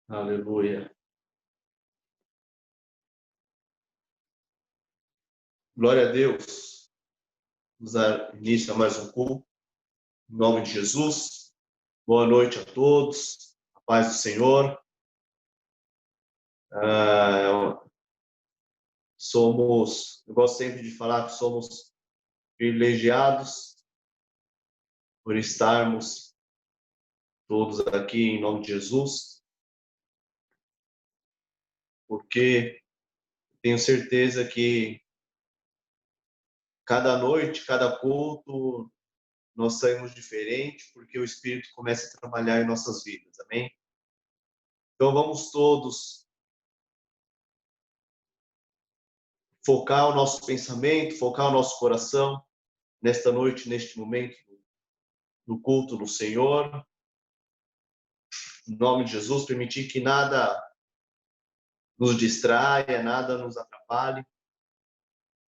Aleluia. Glória a Deus. Vamos dar início a mais um culto. Em nome de Jesus. Boa noite a todos. A paz do Senhor. Eu gosto sempre de falar que somos privilegiados por estarmos todos aqui em nome de Jesus, porque tenho certeza que cada noite, cada culto, nós saímos diferente, porque o Espírito começa a trabalhar em nossas vidas, amém? Então vamos todos focar o nosso pensamento, focar o nosso coração nesta noite, neste momento, no culto do Senhor. Em nome de Jesus, permitir que nada nos distraia, nada nos atrapalhe.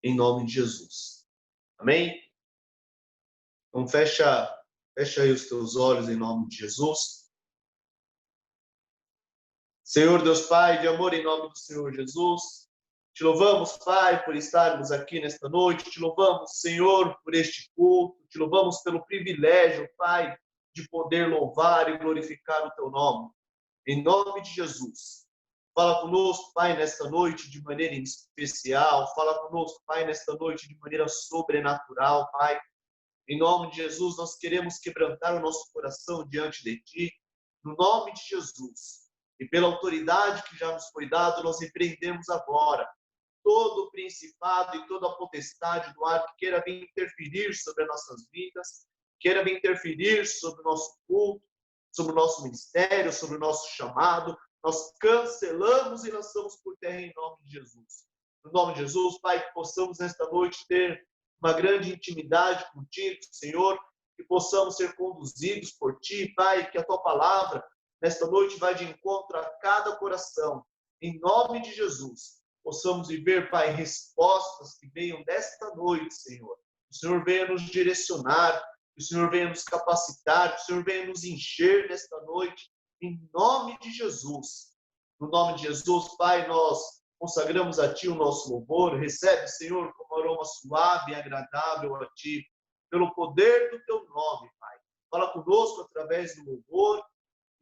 Em nome de Jesus. Amém? Então fecha aí os teus olhos em nome de Jesus. Senhor Deus Pai, de amor, em nome do Senhor Jesus, te louvamos, Pai, por estarmos aqui nesta noite, te louvamos, Senhor, por este culto, te louvamos pelo privilégio, Pai, de poder louvar e glorificar o teu nome. Em nome de Jesus, fala conosco, Pai, nesta noite de maneira especial, fala conosco, Pai, nesta noite de maneira sobrenatural, Pai. Em nome de Jesus, nós queremos quebrantar o nosso coração diante de Ti, no nome de Jesus. E pela autoridade que já nos foi dada, nós repreendemos agora todo o principado e toda a potestade do ar que queira vir interferir sobre as nossas vidas, queira vir interferir sobre o nosso culto, sobre o nosso ministério, sobre o nosso chamado. Nós cancelamos e lançamos por terra em nome de Jesus. No nome de Jesus, Pai, que possamos nesta noite ter uma grande intimidade contigo, Senhor, que possamos ser conduzidos por Ti, Pai, que a Tua palavra nesta noite vai de encontro a cada coração. Em nome de Jesus, possamos viver, Pai, respostas que venham desta noite, Senhor. O Senhor venha nos direcionar, que o Senhor venha nos capacitar, que o Senhor venha nos encher nesta noite, em nome de Jesus. No nome de Jesus, Pai, nós consagramos a Ti o nosso louvor. Recebe, Senhor, como aroma suave e agradável a Ti, pelo poder do Teu nome, Pai. Fala conosco através do louvor,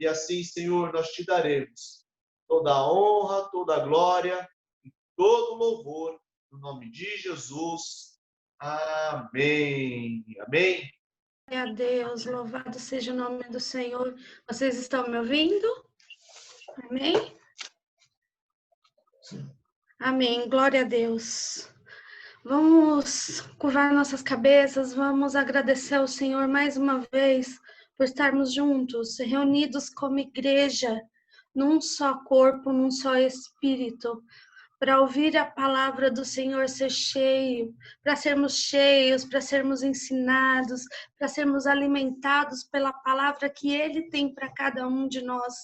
e assim, Senhor, nós Te daremos toda a honra, toda a glória, todo louvor, no nome de Jesus. Amém. Amém. Glória a Deus, louvado seja o nome do Senhor. Vocês estão me ouvindo? Amém? Sim. Amém, glória a Deus. Vamos curvar nossas cabeças, vamos agradecer ao Senhor mais uma vez por estarmos juntos, reunidos como igreja, num só corpo, num só espírito, para ouvir a palavra do Senhor ser cheio, para sermos cheios, para sermos ensinados, para sermos alimentados pela palavra que Ele tem para cada um de nós.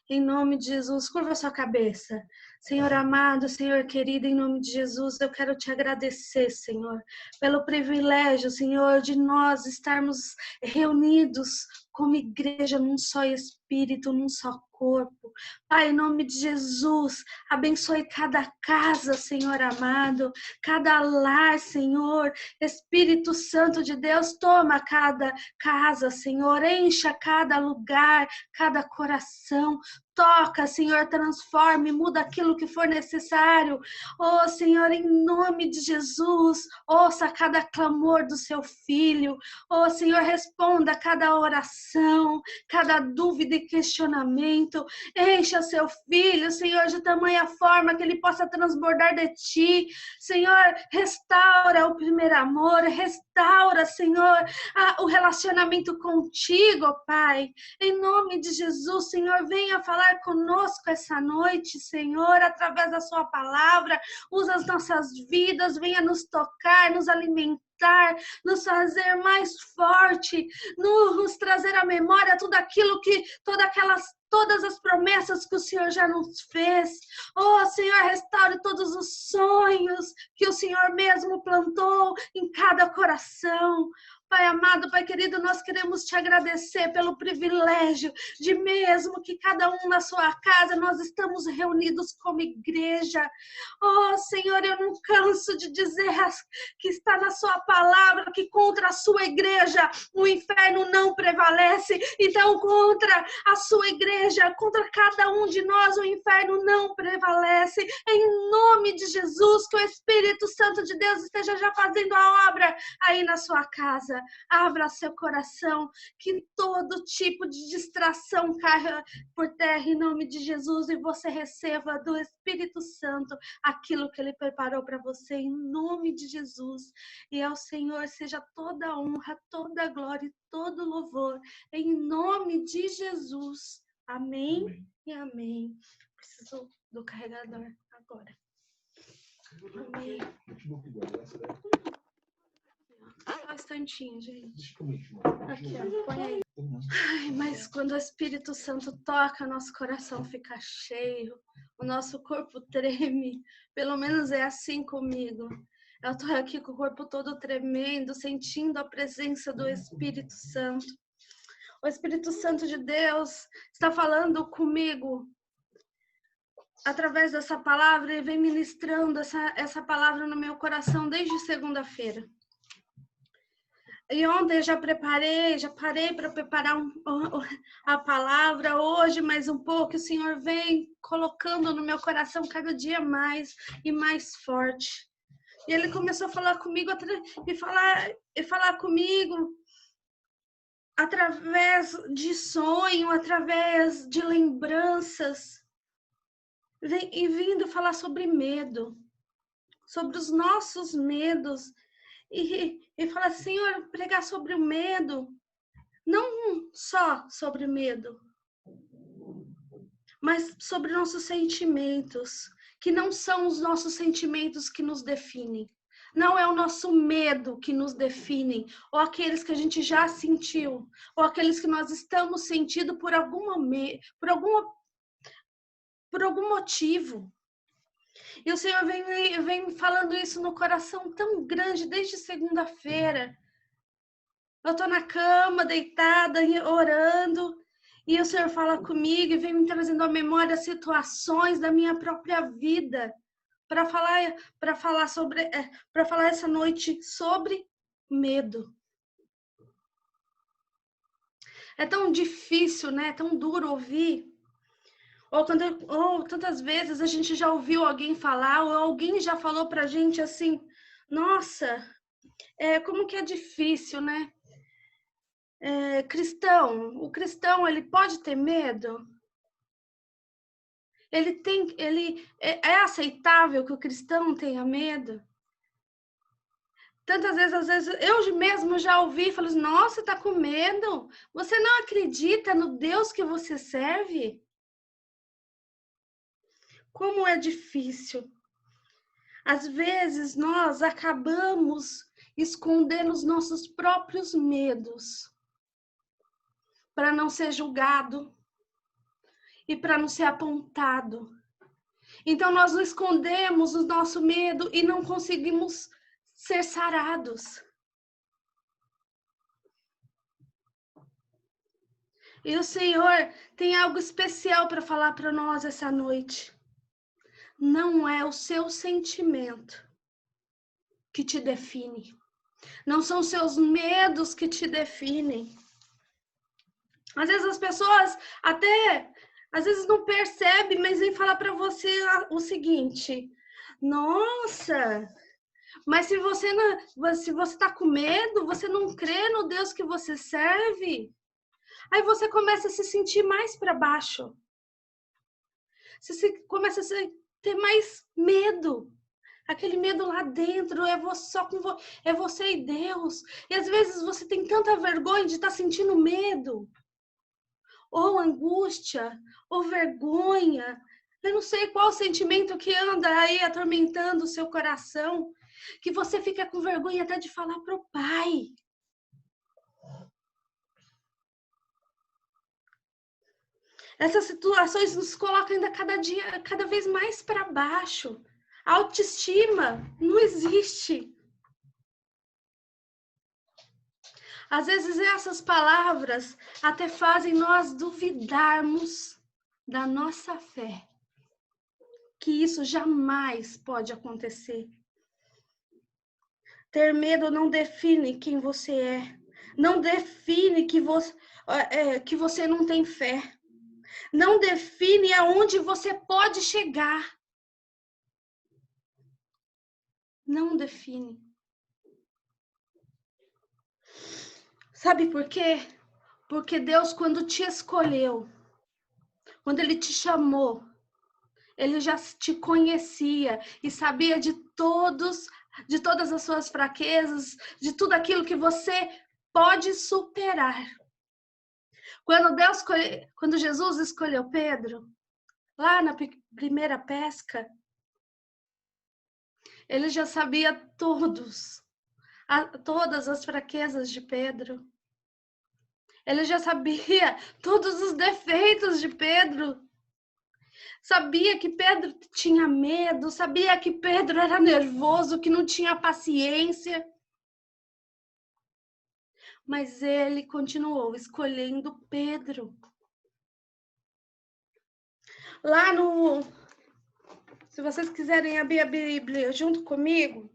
Em nome de Jesus, curva sua cabeça. Senhor amado, Senhor querido, em nome de Jesus, eu quero te agradecer, Senhor, pelo privilégio, Senhor, de nós estarmos reunidos como igreja num só espírito, num só corpo. Pai, em nome de Jesus, abençoe cada casa, Senhor amado, cada lar, Senhor. Espírito Santo de Deus, toma cada casa, Senhor, encha cada lugar, cada coração. Toca, Senhor, transforme, muda aquilo que for necessário. Oh, Senhor, em nome de Jesus, ouça cada clamor do seu filho. Oh, Senhor, responda cada oração, cada dúvida e questionamento. Encha seu filho, Senhor, de tamanha forma que ele possa transbordar de ti. Senhor, restaura o primeiro amor, restaura, Senhor, o relacionamento contigo, Pai. Em nome de Jesus, Senhor, venha falar conosco essa noite, Senhor, através da sua palavra. Usa as nossas vidas, venha nos tocar, nos alimentar, nos fazer mais forte, nos trazer à memória tudo aquilo que, todas as promessas que o Senhor já nos fez. Oh, Senhor, restaure todos os sonhos que o Senhor mesmo plantou em cada coração. Pai amado, Pai querido, nós queremos te agradecer pelo privilégio de mesmo que cada um na sua casa, nós estamos reunidos como igreja. Oh, Senhor, eu não canso de dizer que está na sua palavra que contra a sua igreja o inferno não prevalece. Então, contra a sua igreja, contra cada um de nós, o inferno não prevalece. Em nome de Jesus, que o Espírito Santo de Deus esteja já fazendo a obra aí na sua casa. Abra seu coração, que todo tipo de distração caia por terra em nome de Jesus e você receba do Espírito Santo aquilo que ele preparou para você em nome de Jesus. E ao Senhor seja toda a honra, toda a glória e todo o louvor em nome de Jesus. Amém, amém. E amém. Preciso do carregador agora. Amém. Só um instantinho, gente. Aqui, ó, põe aí. Ai, mas quando o Espírito Santo toca, nosso coração fica cheio, o nosso corpo treme. Pelo menos é assim comigo. Eu tô aqui com o corpo todo tremendo, sentindo a presença do Espírito Santo. O Espírito Santo de Deus está falando comigo através dessa palavra e vem ministrando essa palavra no meu coração desde segunda-feira. E ontem eu já parei para preparar a palavra. Hoje, mais um pouco, o Senhor vem colocando no meu coração cada dia mais e mais forte. E Ele começou a falar comigo e falar comigo através de sonho, através de lembranças. E vindo falar sobre medo, sobre os nossos medos. E falar, Senhor, pregar sobre o medo, não só sobre o medo, mas sobre nossos sentimentos, que não são os nossos sentimentos que nos definem. Não é o nosso medo que nos define, ou aqueles que a gente já sentiu, ou aqueles que nós estamos sentindo por algum motivo. E o Senhor vem falando isso no coração tão grande desde segunda-feira. Eu estou na cama, deitada, orando, e o Senhor fala comigo e vem me trazendo à memória situações da minha própria vida para falar essa noite sobre medo. É tão difícil, né? É tão duro ouvir. Ou tantas vezes a gente já ouviu alguém falar, ou alguém já falou pra gente assim, nossa, como que é difícil, né? O cristão, ele pode ter medo? É aceitável que o cristão tenha medo? Tantas vezes, às vezes, eu mesmo já ouvi e falo, nossa, tá com medo? Você não acredita no Deus que você serve? Como é difícil. Às vezes, nós acabamos escondendo os nossos próprios medos para não ser julgado e para não ser apontado. Então, nós escondemos o nosso medo e não conseguimos ser sarados. E o Senhor tem algo especial para falar para nós essa noite. Não é o seu sentimento que te define. Não são seus medos que te definem. Às vezes as pessoas às vezes não percebem, mas vem falar para você o seguinte: nossa, mas se você está com medo, você não crê no Deus que você serve, aí você começa a se sentir mais para baixo. Você começa a ter mais medo. Aquele medo lá dentro é você e Deus. E às vezes você tem tanta vergonha de estar sentindo medo, ou angústia, ou vergonha. Eu não sei qual sentimento que anda aí atormentando o seu coração, que você fica com vergonha até de falar para o Pai. Essas situações nos colocam ainda cada vez mais para baixo. A autoestima não existe. Às vezes essas palavras até fazem nós duvidarmos da nossa fé, que isso jamais pode acontecer. Ter medo não define quem você é, não define que você não tem fé, não define aonde você pode chegar. Não define. Sabe por quê? Porque Deus, quando te escolheu, quando Ele te chamou, Ele já te conhecia e sabia de todas as suas fraquezas, de tudo aquilo que você pode superar. Quando Jesus escolheu Pedro, lá na primeira pesca, Ele já sabia todas as fraquezas de Pedro. Ele já sabia todos os defeitos de Pedro. Sabia que Pedro tinha medo, sabia que Pedro era nervoso, que não tinha paciência. Mas ele continuou escolhendo Pedro. Lá no... Se vocês quiserem abrir a Bíblia junto comigo,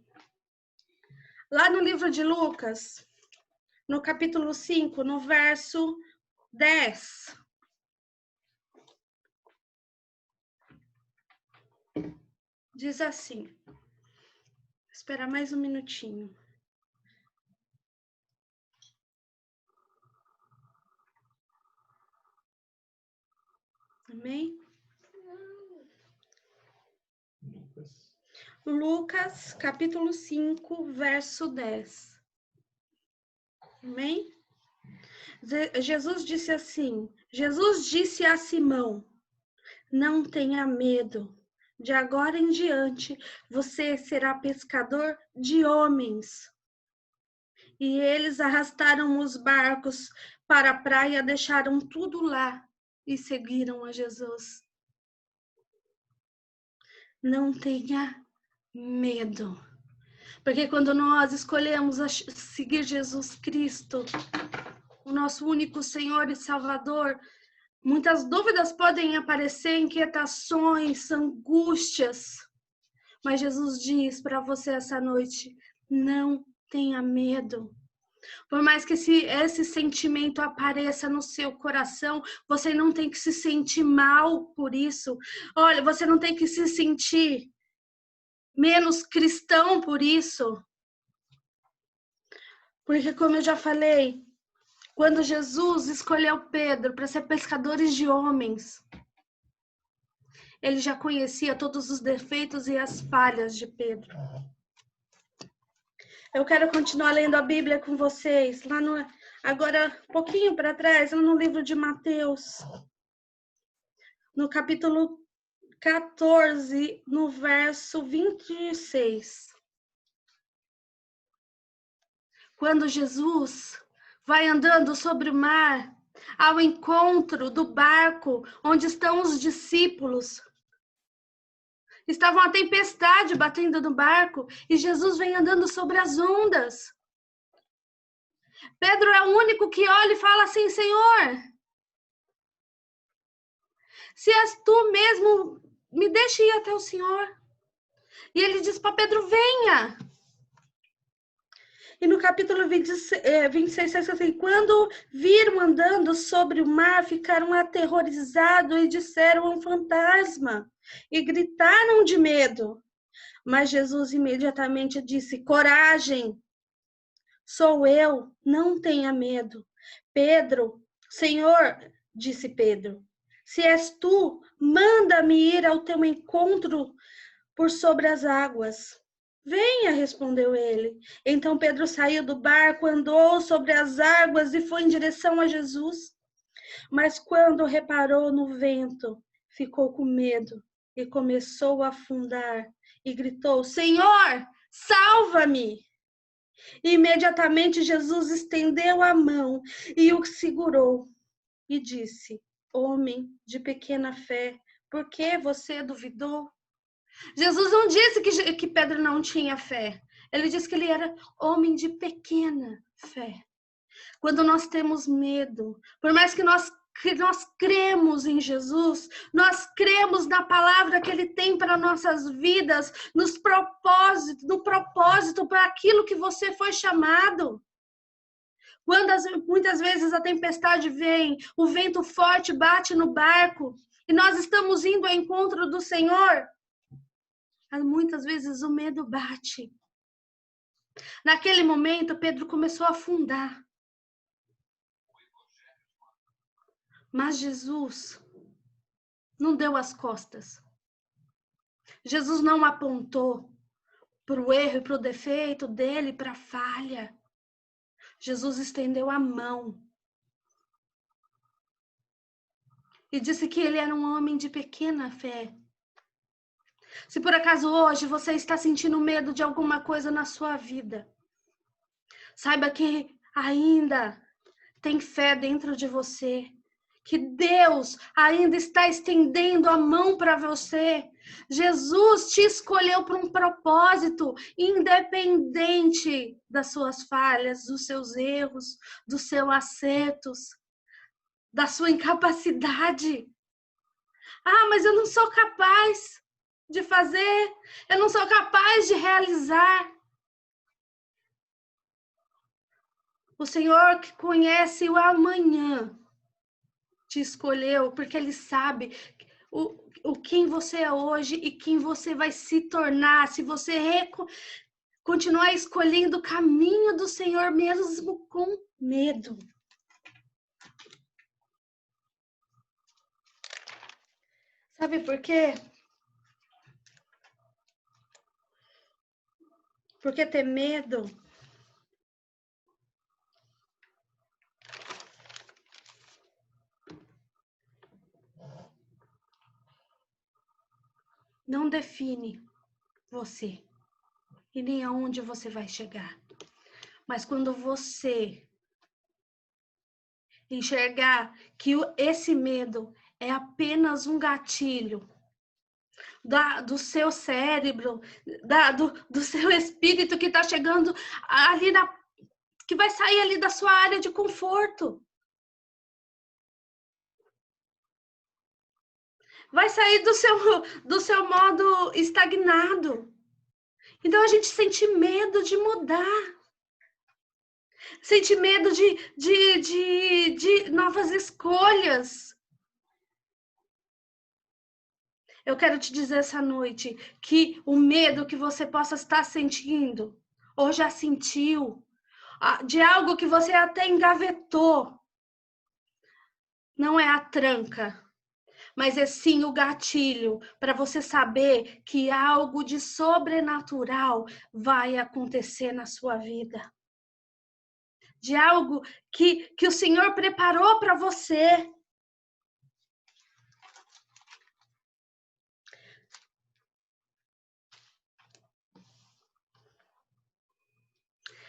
lá no livro de Lucas, no capítulo 5, no verso 10. Diz assim. Vou esperar mais um minutinho. Amém? Lucas, capítulo 5, verso 10. Amém? Jesus disse assim, Jesus disse a Simão, não tenha medo, de agora em diante você será pescador de homens. E eles arrastaram os barcos para a praia, deixaram tudo lá e seguiram a Jesus. Não tenha medo. Porque quando nós escolhemos seguir Jesus Cristo, o nosso único Senhor e Salvador, muitas dúvidas podem aparecer, inquietações, angústias. Mas Jesus diz para você essa noite, não tenha medo. Por mais que esse sentimento apareça no seu coração, você não tem que se sentir mal por isso. Olha, você não tem que se sentir menos cristão por isso. Porque, como eu já falei, quando Jesus escolheu Pedro para ser pescadores de homens, ele já conhecia todos os defeitos e as falhas de Pedro. Eu quero continuar lendo a Bíblia com vocês, agora um pouquinho para trás, lá no livro de Mateus, no capítulo 14, no verso 26. Quando Jesus vai andando sobre o mar, ao encontro do barco onde estão os discípulos. Estava uma tempestade batendo no barco e Jesus vem andando sobre as ondas. Pedro é o único que olha e fala assim, Senhor, se és tu mesmo, me deixe ir até o Senhor. E ele diz para Pedro, venha. E no capítulo 26, diz assim, quando viram andando sobre o mar, ficaram aterrorizados e disseram um fantasma e gritaram de medo. Mas Jesus imediatamente disse, coragem, sou eu, não tenha medo. Pedro, Senhor, disse Pedro, se és tu, manda-me ir ao teu encontro por sobre as águas. Venha, respondeu ele. Então Pedro saiu do barco, andou sobre as águas e foi em direção a Jesus. Mas quando reparou no vento, ficou com medo e começou a afundar e gritou, Senhor, salva-me! Imediatamente Jesus estendeu a mão e o segurou e disse, homem de pequena fé, por que você duvidou? Jesus não disse que Pedro não tinha fé. Ele disse que ele era homem de pequena fé. Quando nós temos medo, por mais que nós cremos em Jesus, nós cremos na palavra que Ele tem para nossas vidas, no propósito para aquilo que você foi chamado. Quando muitas vezes a tempestade vem, o vento forte bate no barco e nós estamos indo ao encontro do Senhor, muitas vezes o medo bate. Naquele momento, Pedro começou a afundar. Mas Jesus não deu as costas. Jesus não apontou para o erro e para o defeito dele, para a falha. Jesus estendeu a mão e disse que ele era um homem de pequena fé. Se por acaso hoje você está sentindo medo de alguma coisa na sua vida, saiba que ainda tem fé dentro de você, que Deus ainda está estendendo a mão para você. Jesus te escolheu para um propósito, independente das suas falhas, dos seus erros, dos seus acertos, da sua incapacidade. Ah, mas eu não sou capaz de fazer, eu não sou capaz de realizar. O Senhor que conhece o amanhã te escolheu porque Ele sabe o quem você é hoje e quem você vai se tornar se você continuar escolhendo o caminho do Senhor mesmo com medo. Sabe por quê? Porque ter medo não define você e nem aonde você vai chegar. Mas quando você enxergar que esse medo é apenas um gatilho do seu cérebro, do seu espírito que está chegando ali, que vai sair ali da sua área de conforto. Vai sair do seu modo estagnado. Então a gente sente medo de mudar. Sente medo de novas escolhas. Eu quero te dizer essa noite que o medo que você possa estar sentindo, ou já sentiu, de algo que você até engavetou, não é a tranca, mas é sim o gatilho para você saber que algo de sobrenatural vai acontecer na sua vida. De algo que o Senhor preparou para você.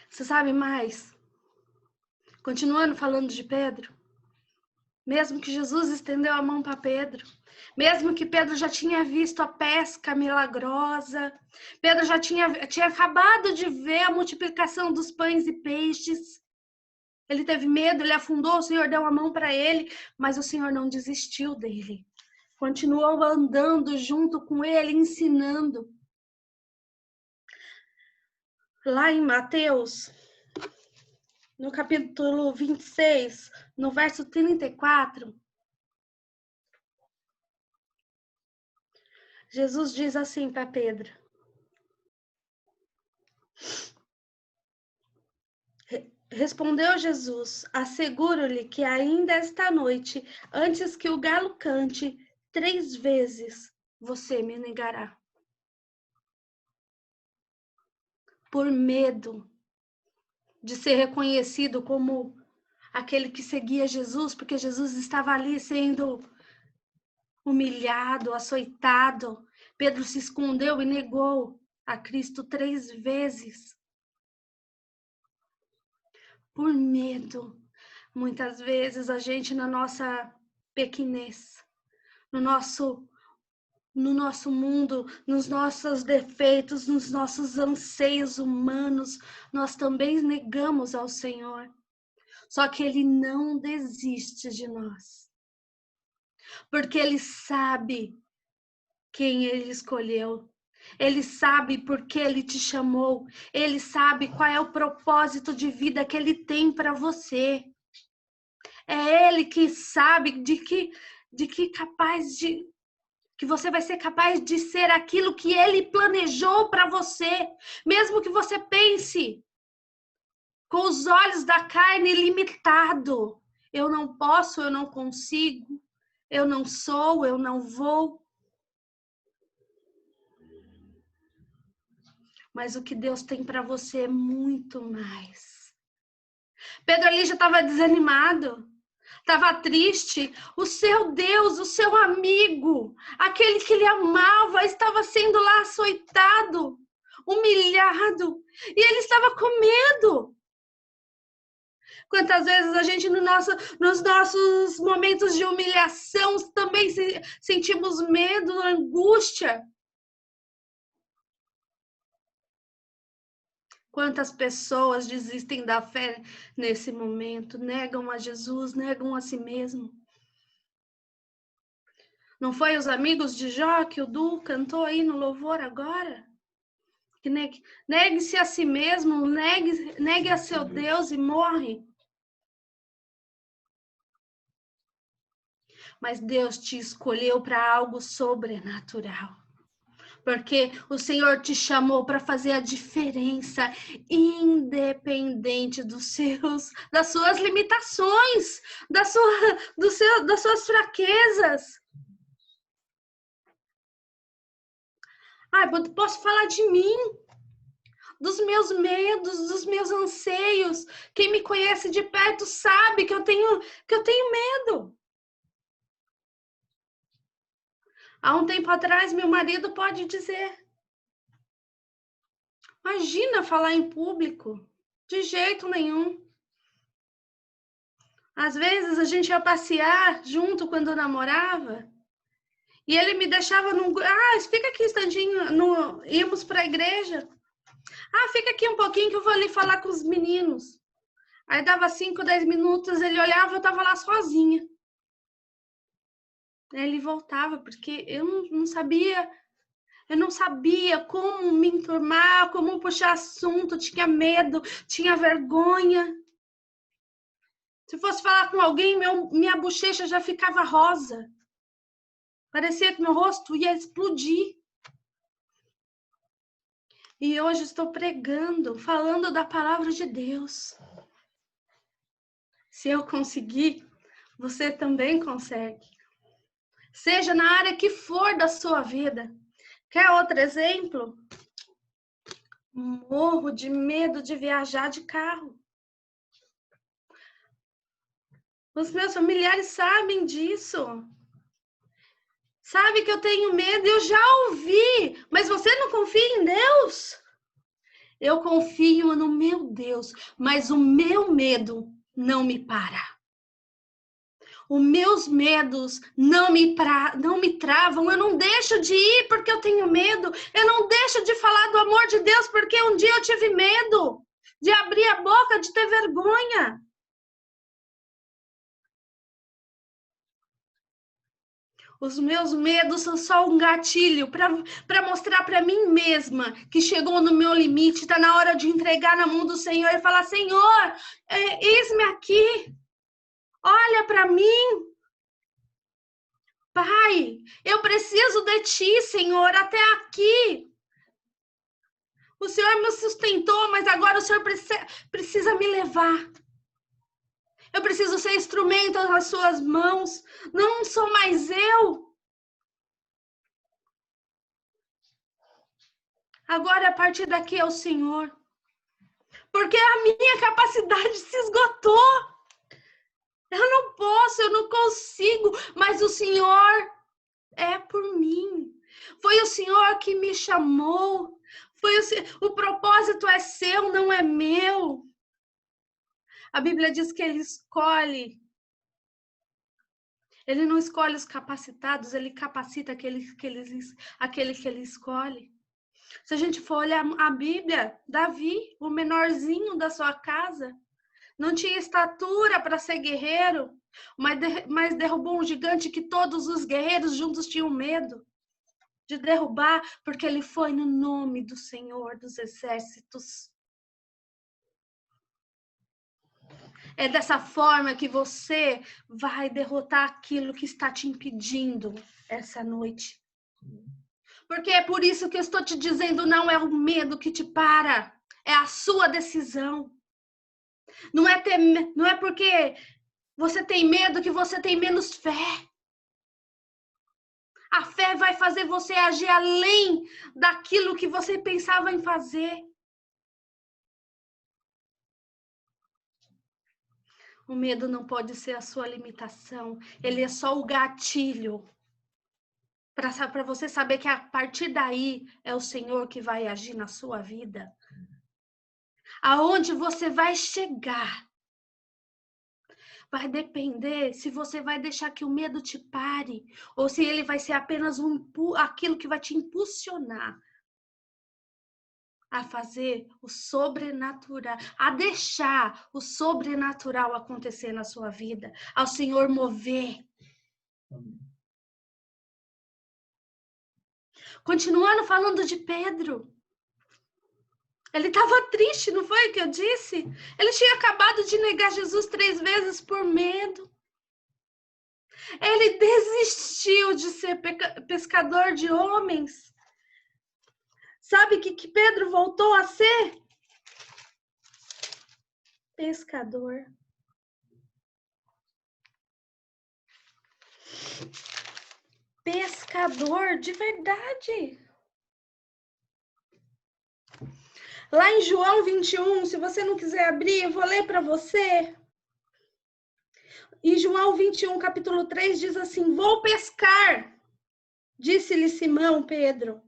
Você sabe mais? Continuando falando de Pedro, mesmo que Jesus estendeu a mão para Pedro, mesmo que Pedro já tinha visto a pesca milagrosa, Pedro já tinha acabado de ver a multiplicação dos pães e peixes, ele teve medo, ele afundou, o Senhor deu a mão para ele, mas o Senhor não desistiu dele. Continuou andando junto com ele, ensinando. Lá em Mateus, no capítulo 26, no verso 34, Jesus diz assim para Pedro: Respondeu Jesus: asseguro-lhe que ainda esta noite, antes que o galo cante, 3 vezes você me negará. Por medo de ser reconhecido como aquele que seguia Jesus, porque Jesus estava ali sendo humilhado, açoitado. Pedro se escondeu e negou a Cristo 3 vezes. Por medo. Muitas vezes a gente, na nossa pequenez, no nosso mundo, nos nossos defeitos, nos nossos anseios humanos, nós também negamos ao Senhor. Só que Ele não desiste de nós. Porque Ele sabe quem Ele escolheu. Ele sabe por que Ele te chamou. Ele sabe qual é o propósito de vida que Ele tem para você. É Ele que sabe que você vai ser capaz de ser aquilo que Ele planejou para você. Mesmo que você pense com os olhos da carne limitado. Eu não posso, eu não consigo, eu não sou, eu não vou. Mas o que Deus tem para você é muito mais. Pedro ali já estava desanimado, estava triste. O seu Deus, o seu amigo, aquele que ele amava, estava sendo lá açoitado, humilhado. E ele estava com medo. Quantas vezes a gente, nos nossos momentos de humilhação, também sentimos medo, angústia. Quantas pessoas desistem da fé nesse momento, negam a Jesus, negam a si mesmo. Não foi os amigos de Jó que o Du cantou aí no louvor agora? Que negue-se a si mesmo, negue a seu Deus e morre. Mas Deus te escolheu para algo sobrenatural. Porque o Senhor te chamou para fazer a diferença, independente das suas limitações, das suas fraquezas. Posso falar de mim, dos meus medos, dos meus anseios. Quem me conhece de perto sabe que eu tenho medo. Há um tempo atrás, meu marido pode dizer: imagina falar em público, de jeito nenhum. Às vezes a gente ia passear junto quando namorava e ele me deixava fica aqui um instantinho, íamos para a igreja. Fica aqui um pouquinho que eu vou ali falar com os meninos. Aí dava 5, 10 minutos, ele olhava, eu estava lá sozinha. Aí ele voltava, porque eu não sabia como me enturmar, como puxar assunto, tinha medo, tinha vergonha. Se fosse falar com alguém, minha bochecha já ficava rosa. Parecia que meu rosto ia explodir. E hoje estou pregando, falando da palavra de Deus. Se eu conseguir, você também consegue. Seja na área que for da sua vida. Quer outro exemplo? Morro de medo de viajar de carro. Os meus familiares sabem disso. Sabe que eu tenho medo, eu já ouvi. Mas você não confia em Deus? Eu confio no meu Deus, mas o meu medo não me para. Os meus medos não me travam. Eu não deixo de ir porque eu tenho medo. Eu não deixo de falar do amor de Deus porque um dia eu tive medo de abrir a boca, de ter vergonha. Os meus medos são só um gatilho para mostrar para mim mesma que chegou no meu limite, está na hora de entregar na mão do Senhor e falar: Senhor, eis-me aqui, olha para mim. Pai, eu preciso de Ti, Senhor, até aqui. O Senhor me sustentou, mas agora o Senhor precisa me levar. Eu preciso ser instrumento nas suas mãos. Não sou mais eu. Agora, a partir daqui é o Senhor. Porque a minha capacidade se esgotou. Eu não posso, eu não consigo. Mas o Senhor é por mim. Foi o Senhor que me chamou. O propósito é seu, não é meu. A Bíblia diz que Ele escolhe. Ele não escolhe os capacitados, Ele capacita aquele que Ele escolhe. Se a gente for olhar a Bíblia, Davi, o menorzinho da sua casa, Não tinha estatura para ser guerreiro, mas derrubou um gigante que todos os guerreiros juntos tinham medo de derrubar, porque ele foi no nome do Senhor dos Exércitos. É dessa forma que você vai derrotar aquilo que está te impedindo essa noite. Porque é por isso que eu estou te dizendo, não é o medo que te para, é a sua decisão. Não é porque você tem medo que você tem menos fé. A fé vai fazer você agir além daquilo que você pensava em fazer. O medo não pode ser a sua limitação. Ele é só o gatilho para você saber que a partir daí é o Senhor que vai agir na sua vida. Aonde você vai chegar vai depender se você vai deixar que o medo te pare ou se ele vai ser apenas aquilo que vai te impulsionar a fazer o sobrenatural, a deixar o sobrenatural acontecer na sua vida, ao Senhor mover. Continuando falando de Pedro. Ele estava triste, não foi o que eu disse? Ele tinha acabado de negar Jesus 3 vezes por medo. Ele desistiu de ser pescador de homens. Sabe o que Pedro voltou a ser? Pescador. Pescador de verdade. Lá em João 21, se você não quiser abrir, eu vou ler para você. Em João 21, capítulo 3, diz assim: vou pescar, disse-lhe Simão Pedro.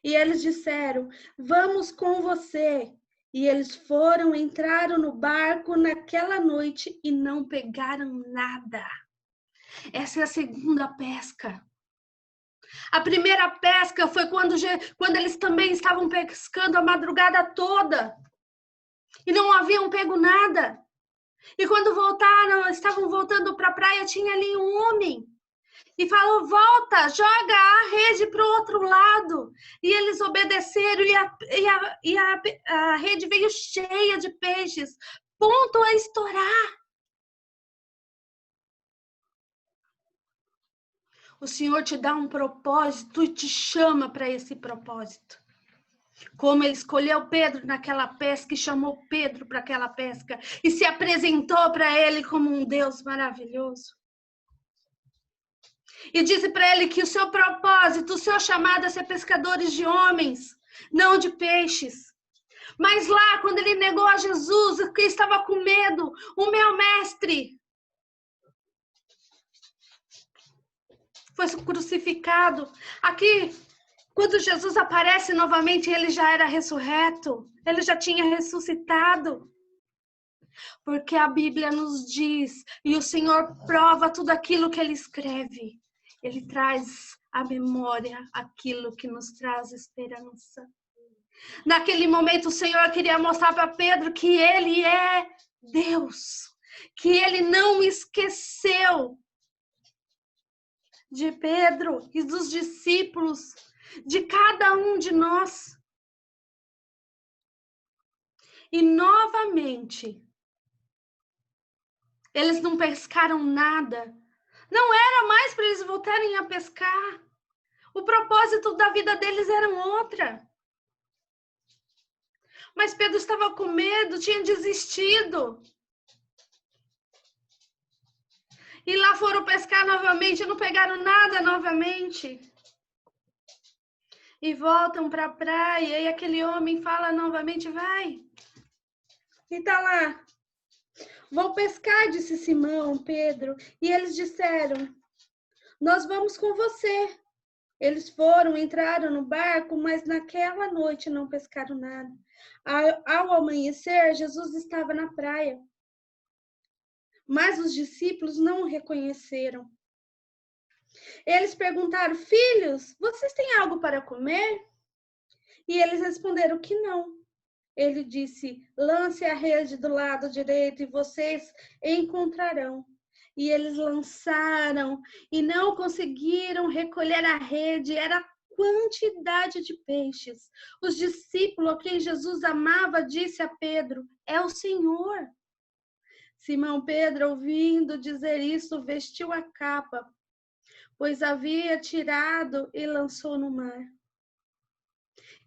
E eles disseram, vamos com você. E eles foram, entraram no barco naquela noite e não pegaram nada. Essa é a segunda pesca. A primeira pesca foi quando eles também estavam pescando a madrugada toda. E não haviam pego nada. E quando estavam voltando para a praia, tinha ali um homem. E falou, volta, joga a rede para o outro lado. E eles obedeceram e a rede veio cheia de peixes. Ponto a estourar. O Senhor te dá um propósito e te chama para esse propósito. Como ele escolheu Pedro naquela pesca e chamou Pedro para aquela pesca. E se apresentou para ele como um Deus maravilhoso. E disse para ele que o seu propósito, o seu chamado é ser pescadores de homens, não de peixes. Mas lá, quando ele negou a Jesus, que estava com medo, o meu mestre foi crucificado. Aqui, quando Jesus aparece novamente, ele já era ressurreto, ele já tinha ressuscitado. Porque a Bíblia nos diz, e o Senhor prova tudo aquilo que ele escreve. Ele traz à memória aquilo que nos traz esperança. Naquele momento, o Senhor queria mostrar para Pedro que ele é Deus. Que ele não esqueceu de Pedro e dos discípulos, de cada um de nós. E novamente, eles não pescaram nada. Não era mais para eles voltarem a pescar. O propósito da vida deles era outra. Mas Pedro estava com medo, tinha desistido. E lá foram pescar novamente, não pegaram nada novamente. E voltam para a praia, e aquele homem fala novamente, vai. E tá lá. Vou pescar, disse Simão, Pedro. E eles disseram, nós vamos com você. Eles foram, entraram no barco, mas naquela noite não pescaram nada. Ao amanhecer, Jesus estava na praia. Mas os discípulos não o reconheceram. Eles perguntaram, filhos, vocês têm algo para comer? E eles responderam que não. ele disse: lance a rede do lado direito e vocês encontrarão. E eles lançaram e não conseguiram recolher a rede, era quantidade de peixes. Os discípulos a quem Jesus amava disse a Pedro: é o Senhor. Simão Pedro, ouvindo dizer isso, vestiu a capa, pois havia tirado e lançou no mar.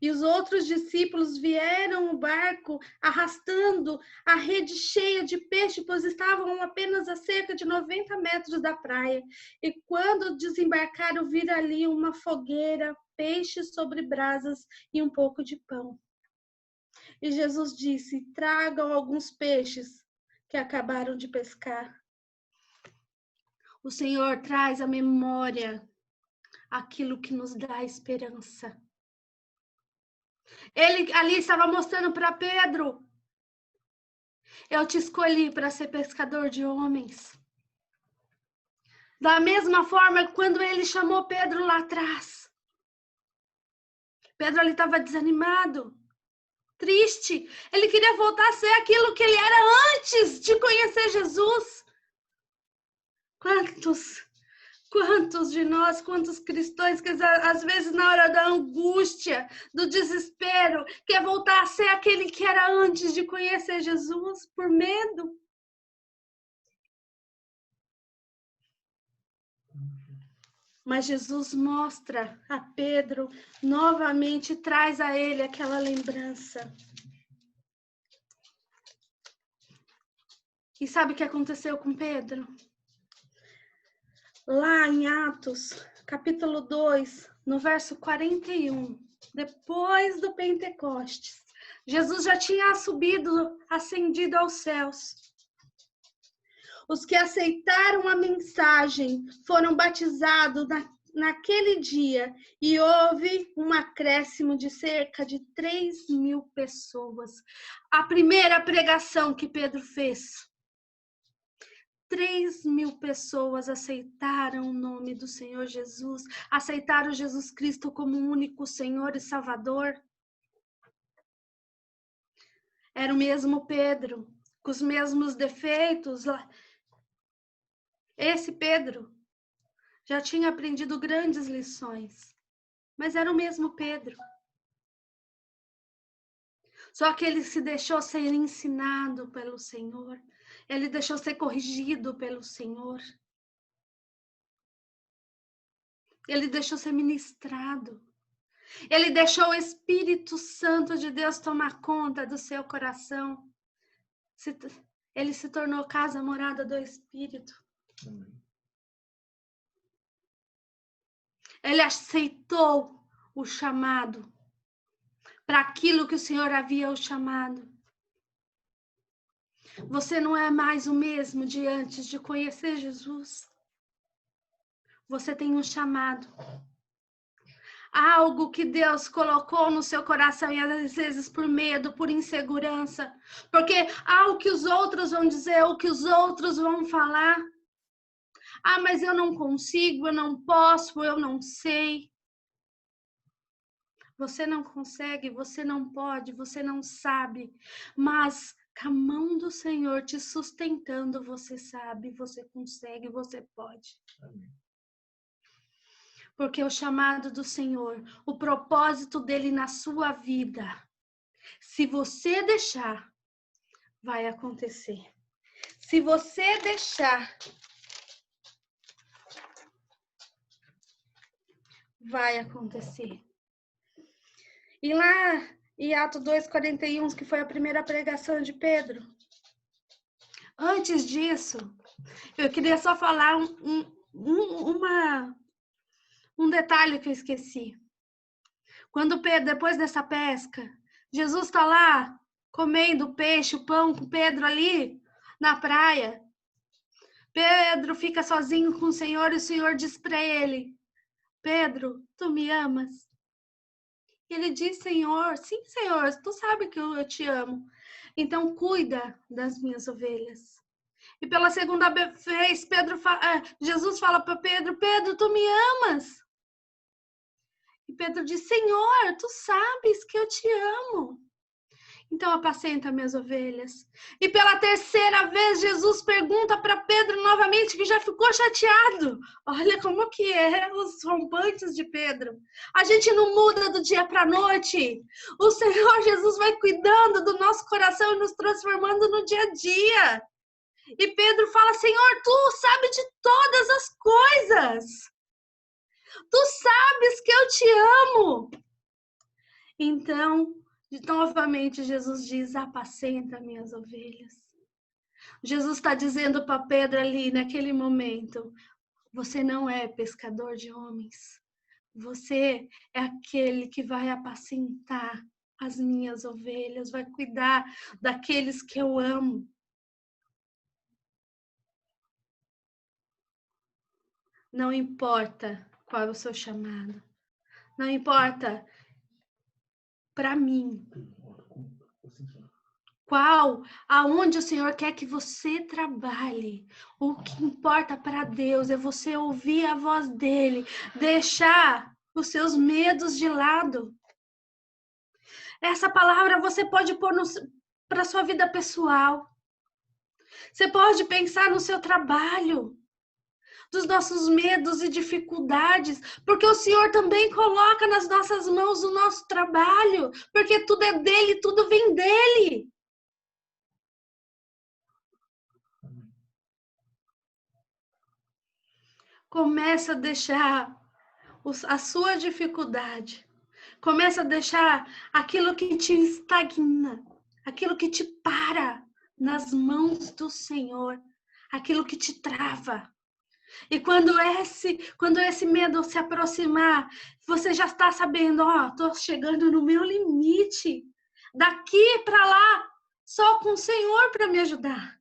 E os outros discípulos vieram ao barco arrastando a rede cheia de peixe, pois estavam apenas a cerca de 90 metros da praia. E quando desembarcaram, viram ali uma fogueira, peixes sobre brasas e um pouco de pão. E Jesus disse: tragam alguns peixes que acabaram de pescar. O Senhor traz à memória aquilo que nos dá esperança. Ele ali estava mostrando para Pedro: eu te escolhi para ser pescador de homens. Da mesma forma, quando ele chamou Pedro lá atrás, Pedro ali estava desanimado, triste. Ele queria voltar a ser aquilo que ele era antes de conhecer Jesus. Quantos de nós, quantos cristãos, que às vezes na hora da angústia, do desespero, quer voltar a ser aquele que era antes de conhecer Jesus, por medo? Mas Jesus mostra a Pedro, novamente traz a ele aquela lembrança. E sabe o que aconteceu com Pedro? Lá em Atos, capítulo 2, no verso 41, depois do Pentecostes, Jesus já tinha subido, ascendido aos céus. Os que aceitaram a mensagem foram batizados naquele dia e houve um acréscimo de cerca de 3.000 pessoas. A primeira pregação que Pedro fez, 3.000 pessoas aceitaram o nome do Senhor Jesus, aceitaram Jesus Cristo como o único Senhor e Salvador. Era o mesmo Pedro, com os mesmos defeitos. Esse Pedro já tinha aprendido grandes lições, mas era o mesmo Pedro. Só que ele se deixou ser ensinado pelo Senhor. Ele deixou ser corrigido pelo Senhor. Ele deixou ser ministrado. Ele deixou o Espírito Santo de Deus tomar conta do seu coração. Ele se tornou casa morada do Espírito. Amém. Ele aceitou o chamado para aquilo que o Senhor havia o chamado. Você não é mais o mesmo de antes de conhecer Jesus. Você tem um chamado. Algo que Deus colocou no seu coração e às vezes por medo, por insegurança. Porque o que os outros vão dizer, o que os outros vão falar. Mas eu não consigo, eu não posso, eu não sei. Você não consegue, você não pode, você não sabe. Mas com a mão do Senhor te sustentando, você sabe, você consegue, você pode. Amém. Porque o chamado do Senhor, o propósito dele na sua vida, se você deixar, vai acontecer. Se você deixar, vai acontecer. E lá em Atos 2:41, que foi a primeira pregação de Pedro. Antes disso, eu queria só falar um detalhe que eu esqueci. Quando Pedro, depois dessa pesca, Jesus está lá comendo peixe, o pão com Pedro ali na praia. Pedro fica sozinho com o Senhor e o Senhor diz para ele: Pedro, tu me amas? Ele diz: Senhor, sim, Senhor, tu sabe que eu te amo. Então cuida das minhas ovelhas. E pela segunda vez, Jesus fala para Pedro: Pedro, tu me amas? E Pedro diz: Senhor, tu sabes que eu te amo. Então apacenta minhas ovelhas. E pela terceira vez, Jesus pergunta para Pedro novamente, que já ficou chateado. Olha como que é os rompantes de Pedro. A gente não muda do dia para a noite. O Senhor Jesus vai cuidando do nosso coração e nos transformando no dia a dia. E Pedro fala, Senhor, tu sabes de todas as coisas. Tu sabes que eu te amo. Então, novamente, Jesus diz, apacenta minhas ovelhas. Jesus está dizendo para Pedro ali, naquele momento, você não é pescador de homens. Você é aquele que vai apacentar as minhas ovelhas, vai cuidar daqueles que eu amo. Não importa qual é o seu chamado. Não importa para mim aonde o Senhor quer que você trabalhe. O que importa para Deus é você ouvir a voz dele, deixar os seus medos de lado. Essa palavra você pode pôr para sua vida pessoal. Você pode pensar no seu trabalho, dos nossos medos e dificuldades, porque o Senhor também coloca nas nossas mãos o nosso trabalho, porque tudo é dele, tudo vem dele. Começa a deixar a sua dificuldade. Começa a deixar aquilo que te estagna, aquilo que te para nas mãos do Senhor, aquilo que te trava. E quando esse medo se aproximar, você já está sabendo, estou chegando no meu limite. Daqui para lá, só com o Senhor para me ajudar.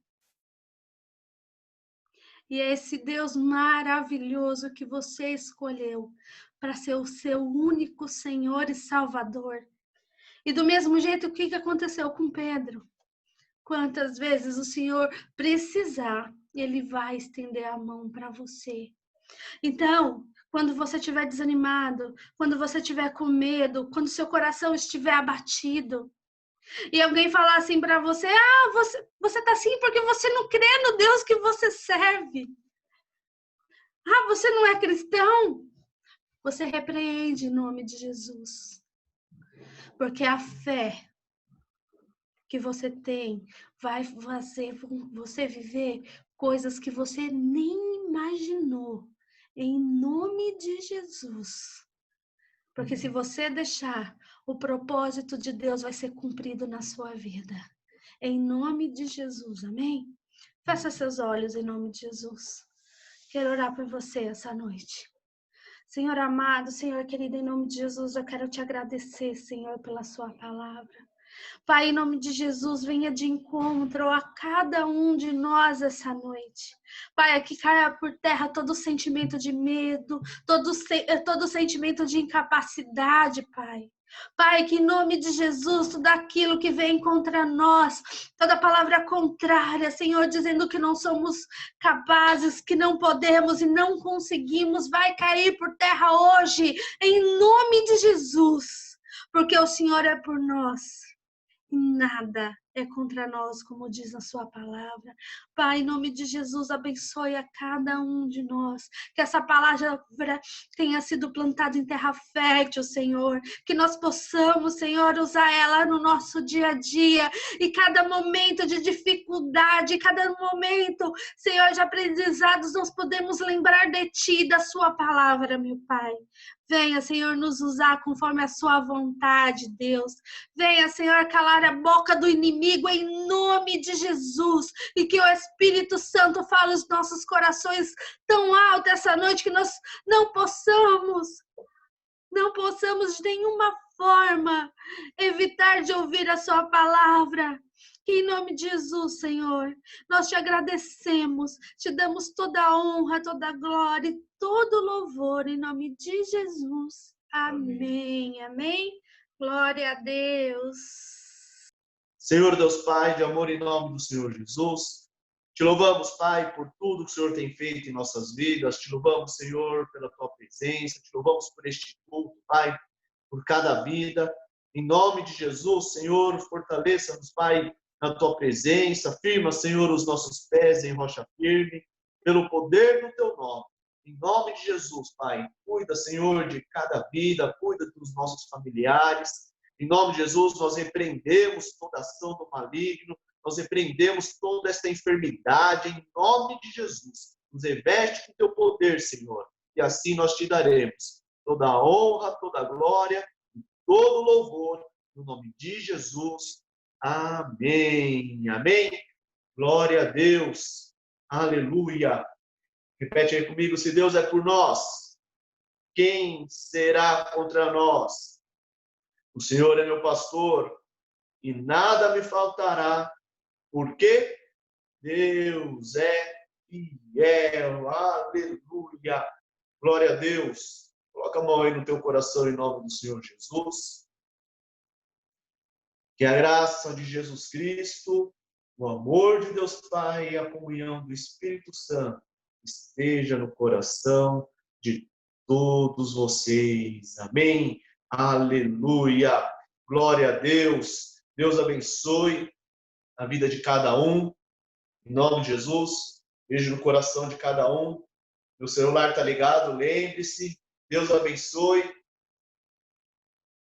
E é esse Deus maravilhoso que você escolheu para ser o seu único Senhor e Salvador. E do mesmo jeito, o que aconteceu com Pedro? Quantas vezes o Senhor precisar, Ele vai estender a mão para você. Então, quando você estiver desanimado, quando você estiver com medo, quando seu coração estiver abatido, e alguém falar assim para você, você tá assim porque você não crê no Deus que você serve. Você não é cristão? Você repreende em nome de Jesus. Porque a fé que você tem vai fazer você viver coisas que você nem imaginou. Em nome de Jesus. Porque se você deixar, o propósito de Deus vai ser cumprido na sua vida. Em nome de Jesus, amém? Fecha seus olhos em nome de Jesus. Quero orar por você essa noite. Senhor amado, Senhor querido, em nome de Jesus, eu quero te agradecer, Senhor, pela sua palavra. Pai, em nome de Jesus, venha de encontro a cada um de nós essa noite. Pai, que caia por terra todo sentimento de medo, todo sentimento de incapacidade, Pai. Pai, que em nome de Jesus, tudo aquilo que vem contra nós, toda palavra contrária, Senhor, dizendo que não somos capazes, que não podemos e não conseguimos, vai cair por terra hoje, em nome de Jesus, porque o Senhor é por nós. Nada é contra nós, como diz na sua palavra. Pai, em nome de Jesus, abençoe a cada um de nós. Que essa palavra tenha sido plantada em terra fértil, Senhor. Que nós possamos, Senhor, usar ela no nosso dia a dia. E cada momento de dificuldade, cada momento, Senhor, de aprendizados, nós podemos lembrar de Ti, da sua palavra, meu Pai. Venha, Senhor, nos usar conforme a sua vontade, Deus. Venha, Senhor, calar a boca do inimigo em nome de Jesus. E que o Espírito Santo fale os nossos corações tão alto essa noite que nós não possamos de nenhuma forma evitar de ouvir a sua palavra. Que em nome de Jesus, Senhor, nós te agradecemos, te damos toda a honra, toda a glória e todo o louvor em nome de Jesus. Amém. Amém. Glória a Deus. Senhor Deus Pai, de amor em nome do Senhor Jesus, te louvamos, Pai, por tudo que o Senhor tem feito em nossas vidas, te louvamos, Senhor, pela tua presença, te louvamos por este culto, Pai, por cada vida, Em nome de Jesus, Senhor, fortaleça-nos, Pai, na tua presença. Firma, Senhor, os nossos pés em rocha firme, pelo poder do teu nome. Em nome de Jesus, Pai, cuida, Senhor, de cada vida, cuida dos nossos familiares. Em nome de Jesus, nós repreendemos toda ação do maligno, nós repreendemos toda esta enfermidade, em nome de Jesus. Nos reveste com teu poder, Senhor, e assim nós te daremos toda a honra, toda a glória, todo o louvor, no nome de Jesus. Amém. Amém. Glória a Deus. Aleluia. Repete aí comigo: se Deus é por nós, quem será contra nós? O Senhor é meu pastor e nada me faltará, porque Deus é fiel. Aleluia. Glória a Deus. Coloca a mão aí no teu coração em nome do Senhor Jesus. Que a graça de Jesus Cristo, o amor de Deus Pai e a comunhão do Espírito Santo esteja no coração de todos vocês. Amém. Aleluia. Glória a Deus. Deus abençoe a vida de cada um. Em nome de Jesus. Beijo no coração de cada um. Meu celular está ligado, lembre-se. Deus abençoe.